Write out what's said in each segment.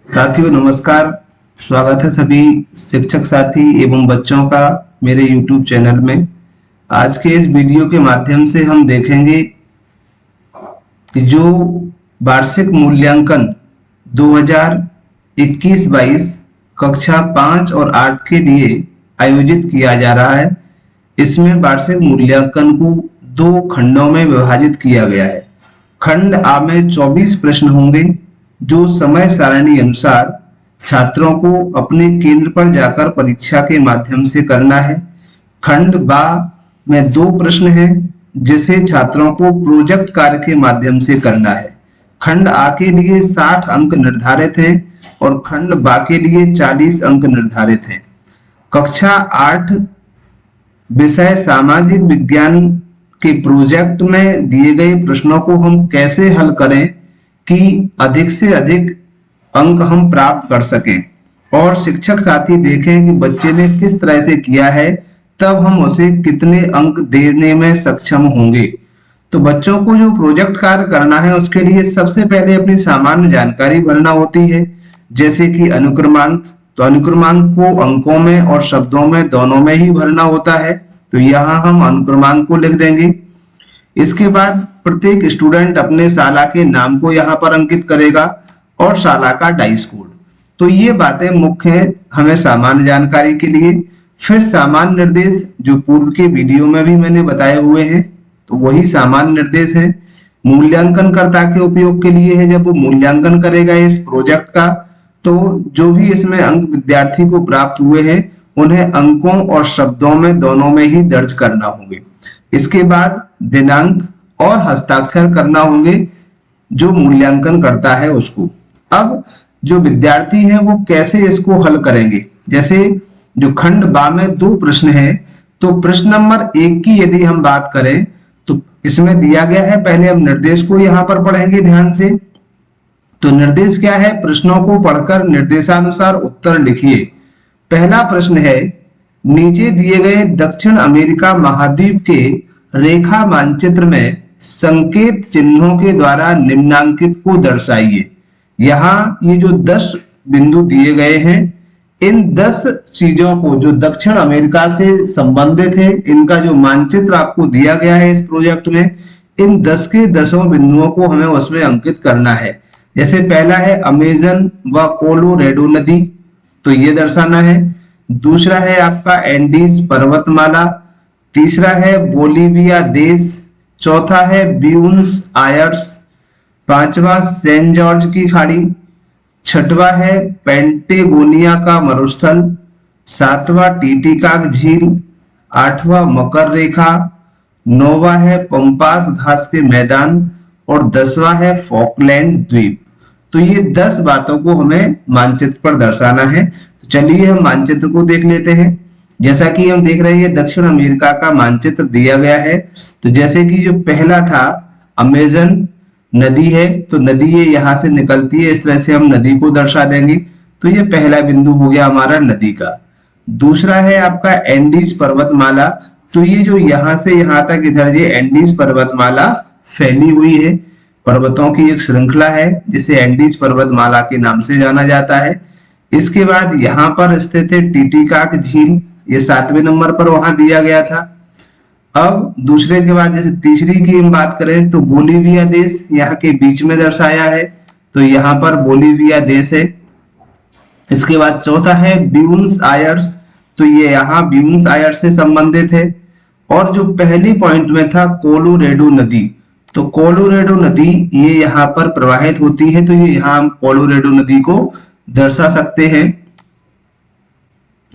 साथियों नमस्कार। स्वागत है सभी शिक्षक साथी एवं बच्चों का मेरे YouTube चैनल में। आज के इस वीडियो के माध्यम से हम देखेंगे कि जो वार्षिक मूल्यांकन 2021-22 कक्षा 5 और 8 के लिए आयोजित किया जा रहा है, इसमें वार्षिक मूल्यांकन को 2 खंडों में विभाजित किया गया है। खंड आ में 24 प्रश्न होंगे जो समय सारणी अनुसार छात्रों को अपने केंद्र पर जाकर परीक्षा के माध्यम से करना है। खंड बा में 2 प्रश्न हैं जिसे छात्रों को प्रोजेक्ट कार्य के माध्यम से करना है। खंड आ के लिए 60 अंक निर्धारित हैं और खंड बा के लिए 40 अंक निर्धारित हैं। कक्षा 8 विषय सामाजिक विज्ञान के प्रोजेक्ट में दिए गए प्रश्नों को हम कैसे हल करें कि अधिक से अधिक अंक हम प्राप्त कर सकें और शिक्षक साथी देखें कि बच्चे ने किस तरह से किया है, तब हम उसे कितने अंक देने में सक्षम होंगे। तो बच्चों को जो प्रोजेक्ट कार्य करना है उसके लिए सबसे पहले अपनी सामान्य जानकारी भरना होती है, जैसे कि अनुक्रमांक। तो अनुक्रमांक को अंकों में और शब्दों में दोनों में ही भरना होता है। तो यहाँ हम अनुक्रमांक को लिख देंगे। इसके बाद प्रत्येक स्टूडेंट अपने शाला के नाम को यहाँ पर अंकित करेगा और शाला का डाइस कोड। तो ये बातें मुख्य है हमें सामान्य जानकारी के लिए। फिर सामान्य निर्देश जो पूर्व के वीडियो में भी मैंने बताए हुए हैं, तो वही सामान्य निर्देश है। मूल्यांकनकर्ता के उपयोग के लिए है। जब वो मूल्यांकन करेगा इस प्रोजेक्ट का, तो जो भी इसमें अंक विद्यार्थी को प्राप्त हुए हैं उन्हें अंकों और शब्दों में दोनों में ही दर्ज करना होंगे। इसके बाद दिनांक और हस्ताक्षर करना होंगे जो मूल्यांकन करता है उसको। अब जो विद्यार्थी हैं वो कैसे इसको हल करेंगे, जैसे जो खंड बा में 2 प्रश्न है, तो प्रश्न नंबर 1 की यदि हम बात करें तो इसमें दिया गया है। पहले हम निर्देश को यहाँ पर पढ़ेंगे ध्यान से। तो निर्देश क्या है? प्रश्नों को पढ़कर निर्देशानुसार उत्तर लिखिए। पहला प्रश्न है, नीचे दिए गए दक्षिण अमेरिका महाद्वीप के रेखा मानचित्र में संकेत चिन्हों के द्वारा निम्नांकित को दर्शाइए। यहाँ ये जो 10 बिंदु दिए गए हैं, इन 10 चीजों को जो दक्षिण अमेरिका से संबंधित है, इनका जो मानचित्र आपको दिया गया है इस प्रोजेक्ट में, इन 10 के 10 बिंदुओं को हमें उसमें अंकित करना है। जैसे पहला है अमेजन व कोलोरेडो नदी, तो ये दर्शाना है। दूसरा है आपका एंडीज पर्वतमाला। तीसरा है बोलीविया देश। चौथा है ब्यूनस आयर्स। पांचवा सेंट जॉर्ज की खाड़ी। छठवा है पेंटेगोनिया का मरुस्थल। सातवां टीटीकाक झील। आठवां मकर रेखा। नौवां है पंपास घास के मैदान और 10वां है फॉकलैंड द्वीप। तो ये 10 बातों को हमें मानचित्र पर दर्शाना है। तो चलिए हम मानचित्र को देख लेते हैं। जैसा कि हम देख रहे हैं दक्षिण अमेरिका का मानचित्र दिया गया है। तो जैसे कि जो पहला था अमेजन नदी है, तो नदी ये यहाँ से निकलती है, इस तरह से हम नदी को दर्शा देंगे। तो ये पहला बिंदु हो गया हमारा नदी का। दूसरा है आपका एंडीज पर्वतमाला। तो ये जो यहाँ से यहाँ तक इधर ये एंडीज पर्वतमाला फैली हुई है, पर्वतों की एक श्रृंखला है जिसे एंडीज पर्वतमाला के नाम से जाना जाता है। इसके बाद यहाँ पर स्थित है टीटीकाक झील, ये 7वें नंबर पर वहां दिया गया था। अब दूसरे के बाद जैसे तीसरी की हम बात करें तो बोलीविया देश यहाँ के बीच में दर्शाया है, तो यहाँ पर बोलीविया देश है। इसके बाद चौथा है ब्यूनस आयर्स, तो ये यहाँ ब्यूनस आयर्स से संबंधित है। और जो पहली पॉइंट में था कोलोरेडो नदी, तो कोलोरेडो नदी ये यहाँ पर प्रवाहित होती है, तो ये यहाँ हम कोलोरेडो नदी को दर्शा सकते हैं।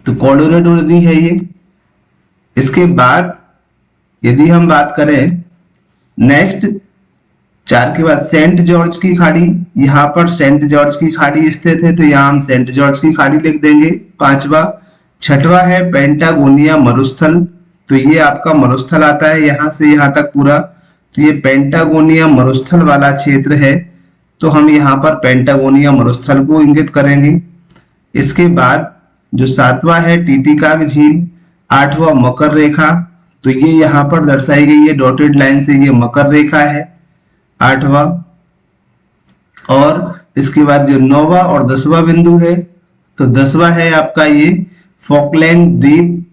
तो कोलोरेडो नदी है ये। इसके बाद यदि हम बात करें नेक्स्ट 4 के बाद सेंट जॉर्ज की खाड़ी, यहाँ पर सेंट जॉर्ज की खाड़ी स्थित है, तो यहाँ हम सेंट जॉर्ज की खाड़ी लिख देंगे। 5वां। 6वां है पेंटागोनिया मरुस्थल, तो ये आपका मरुस्थल आता है यहाँ से यहाँ तक पूरा, तो ये पेंटागोनिया मरुस्थल वाला क्षेत्र है, तो हम यहाँ पर पेंटागोनिया मरुस्थल को इंगित करेंगे। इसके बाद जो 7वां है टीटीकाक झील। 8वां मकर रेखा, तो ये यहाँ पर दर्शाई गई है डॉटेड लाइन से, ये मकर रेखा है 8वां। और इसके बाद जो 9वां और 10वां बिंदु है, तो 10वां है आपका ये फॉकलैंड द्वीप,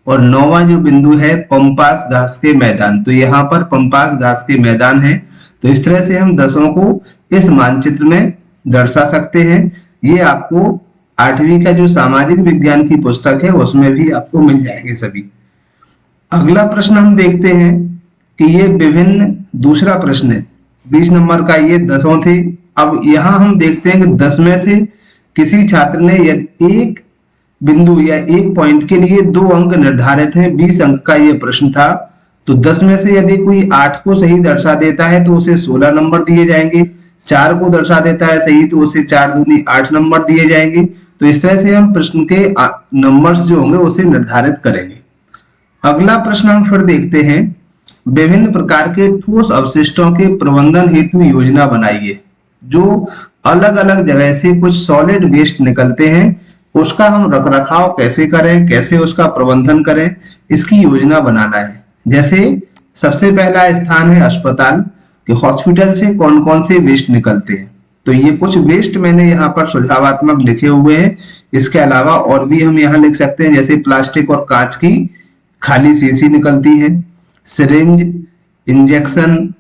और 9वां जो बिंदु है पंपास घास के मैदान। तो यहाँ पर पंपास घास के मैदान है। तो इस तरह से हम 10 को इस मानचित्र में दर्शा सकते हैं। ये आपको 8वीं का जो सामाजिक विज्ञान की पुस्तक है उसमें भी आपको मिल जाएंगे सभी। अगला प्रश्न हम देखते हैं कि ये विभिन्न, दूसरा प्रश्न है 20 नंबर का, ये 10 थे। अब यहाँ हम देखते हैं कि 10 में से किसी छात्र ने यदि एक बिंदु या एक पॉइंट के लिए 2 अंक निर्धारित हैं, 20 अंक का ये प्रश्न था। तो 10 में से यदि कोई 8 को सही दर्शा देता है तो उसे 16 नंबर दिए जाएंगे, 4 को दर्शा देता है सही तो उसे 4 दूनी 8 नंबर दिए जाएंगे। तो इस तरह से हम प्रश्न के नंबर्स जो होंगे उसे निर्धारित करेंगे। अगला प्रश्न हम फिर देखते हैं, विभिन्न प्रकार के ठोस अवशिष्टों के प्रबंधन हेतु योजना बनाइए। जो अलग अलग जगह से कुछ सॉलिड वेस्ट निकलते हैं उसका हम रखरखाव कैसे करें, कैसे उसका प्रबंधन करें, इसकी योजना बनाना है। जैसे सबसे पहला स्थान है अस्पताल, कि हॉस्पिटल से कौन कौन से वेस्ट निकलते हैं। तो ये कुछ वेस्ट मैंने यहाँ पर सुझावात्मक लिखे हुए हैं। इसके अलावा और भी हम यहाँ लिख सकते हैं, जैसे प्लास्टिक और कांच की खाली शीशी निकलती है, सिरिंज, इंजेक्शन,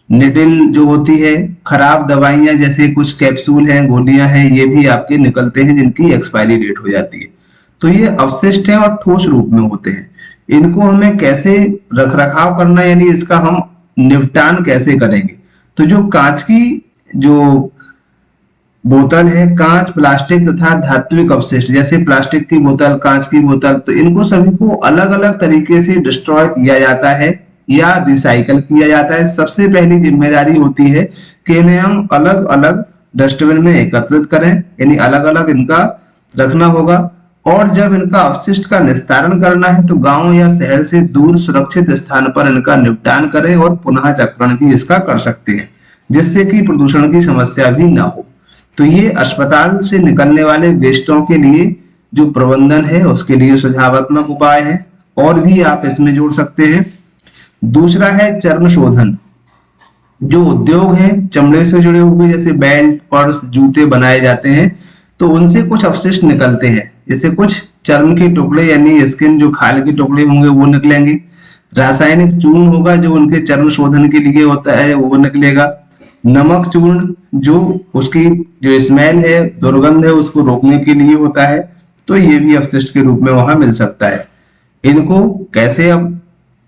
निडल जो होती है, खराब दवाइयां जैसे कुछ कैप्सूल हैं, गोलियां हैं, ये भी आपके निकलते हैं जिनकी एक्सपायरी डेट हो जाती है। तो ये अवशिष्ट हैं और ठोस रूप में होते हैं। इनको हमें कैसे रखरखाव करना, यानी इसका हम निपटान कैसे करेंगे। तो जो कांच की जो बोतल है, कांच, प्लास्टिक तथा धात्विक अवशिष्ट जैसे प्लास्टिक की बोतल, कांच की बोतल, तो इनको सभी को अलग अलग तरीके से डिस्ट्रॉय किया जाता है या रिसाइकल किया जाता है। सबसे पहली जिम्मेदारी होती है कि इन्हें हम अलग अलग डस्टबिन में एकत्रित करें, यानी अलग अलग इनका रखना होगा। और जब इनका अवशिष्ट का निस्तारण करना है तो गांव या शहर से दूर सुरक्षित स्थान पर इनका निपटान करें और पुनः चक्रण भी इसका कर सकते हैं, जिससे कि प्रदूषण की समस्या भी ना हो। तो ये अस्पताल से निकलने वाले वेस्टों के लिए जो प्रबंधन है उसके लिए सुझावात्मक उपाय है, और भी आप इसमें जोड़ सकते हैं। दूसरा है चर्म शोधन। जो उद्योग है चमड़े से जुड़े हुए, जैसे बेल्ट, पर्स, जूते बनाए जाते हैं, तो उनसे कुछ अवशिष्ट निकलते हैं, जैसे कुछ चर्म के टुकड़े यानी स्किन, जो खाल के टुकड़े होंगे वो निकलेंगे। रासायनिक चूर्ण होगा जो उनके चर्म शोधन के लिए होता है, वो निकलेगा। नमक चूर्ण जो उसकी जो स्मेल है, दुर्गंध है, उसको रोकने के लिए होता है, तो ये भी अवशिष्ट के रूप में वहां मिल सकता है। इनको कैसे अब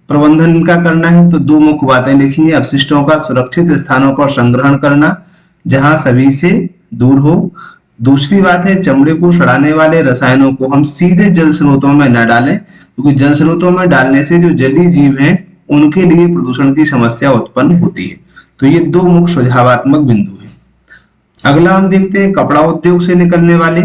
प्रबंधन इनका करना है, तो 2 मुख्य बातें लिखी है। अपशिष्टों का सुरक्षित स्थानों पर संग्रहण करना जहां सभी से दूर हो। दूसरी बात है, चमड़े को सड़ाने वाले रसायनों को हम सीधे जल स्रोतों में न डालें, क्योंकि जल स्रोतों में डालने से जो जलीय जीव हैं उनके लिए प्रदूषण की समस्या उत्पन्न होती है। तो ये 2 मुख्य सुझावात्मक बिंदु है। अगला हम देखते हैं कपड़ा उद्योग से निकलने वाले।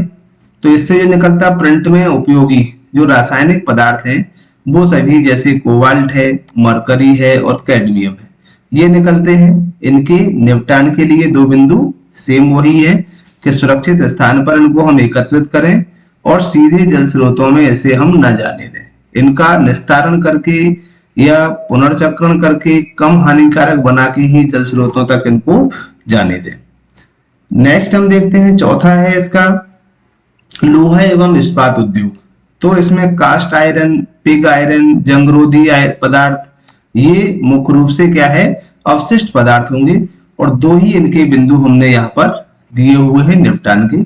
तो इससे जो निकलता प्रिंट में उपयोगी जो रासायनिक पदार्थ हैं वो सभी, जैसे कोबाल्ट है, मरकरी है और कैडमियम है, ये निकलते हैं। इनके निपटान के लिए 2 बिंदु सेम वही है कि सुरक्षित स्थान पर इनको हम एकत्रित करें और सीधे जल स्रोतों में इसे हम न जाने दें। इनका निस्तारण करके या पुनर्चक्रण करके कम हानिकारक बना के ही जल स्रोतों तक इनको जाने दें। नेक्स्ट हम देखते हैं, चौथा है इसका लोहा एवं इस्पात उद्योग। तो इसमें कास्ट आयरन, पिग आयरन, जंगरोधी पदार्थ, ये मुख्य रूप से क्या है, अवशिष्ट पदार्थ होंगे। और 2 ही इनके बिंदु हमने यहाँ पर दिए हुए हैं निपटान के।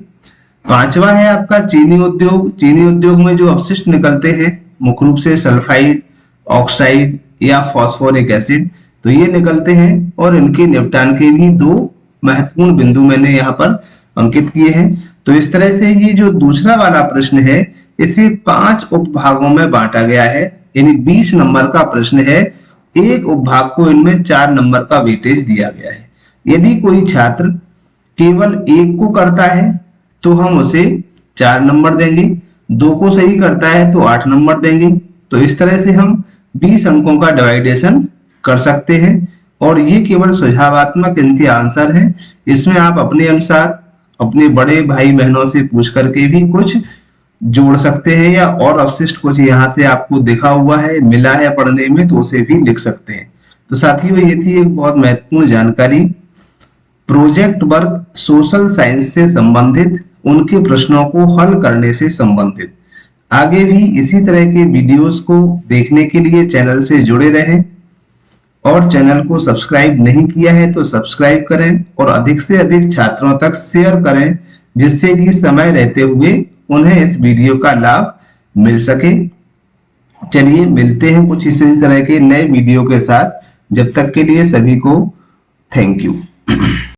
5वां है आपका चीनी उद्योग। चीनी उद्योग में जो अपशिष्ट निकलते हैं मुख्य रूप से सल्फाइड, ऑक्साइड या फॉस्फोरिक एसिड, तो ये निकलते हैं और इनके निपटान के भी 2 महत्वपूर्ण बिंदु मैंने यहाँ पर अंकित किए हैं। तो इस तरह से ये जो दूसरा वाला प्रश्न है इसे 5 उपभागों में बांटा गया है, यानी 20 नंबर का प्रश्न है। एक उपभाग को इनमें 4 नंबर का वेटेज दिया गया है। यदि कोई छात्र केवल 1 को करता है तो हम उसे 4 नंबर देंगे, 2 को सही करता है तो 8 नंबर देंगे। तो इस तरह से हम 20 अंकों का डिवाइडेशन कर सकते हैं, और ये केवल सुझावात्मक इनके आंसर हैं। इसमें आप अपने अनुसार अपने बड़े भाई बहनों से पूछ करके भी कुछ जोड़ सकते हैं, या और अवशिष्ट कुछ यहाँ से आपको दिखा हुआ है, मिला है पढ़ने में, तो उसे भी लिख सकते हैं। तो साथियों, ये थी एक बहुत महत्वपूर्ण जानकारी प्रोजेक्ट वर्क सोशल साइंस से संबंधित, उनके प्रश्नों को हल करने से संबंधित। आगे भी इसी तरह के वीडियोस को देखने के लिए चैनल से जुड़े रहें और चैनल को सब्सक्राइब नहीं किया है तो सब्सक्राइब करें और अधिक से अधिक छात्रों तक शेयर करें, जिससे कि समय रहते हुए उन्हें इस वीडियो का लाभ मिल सके। चलिए मिलते हैं कुछ इसी तरह के नए वीडियो के साथ। जब तक के लिए सभी को थैंक यू।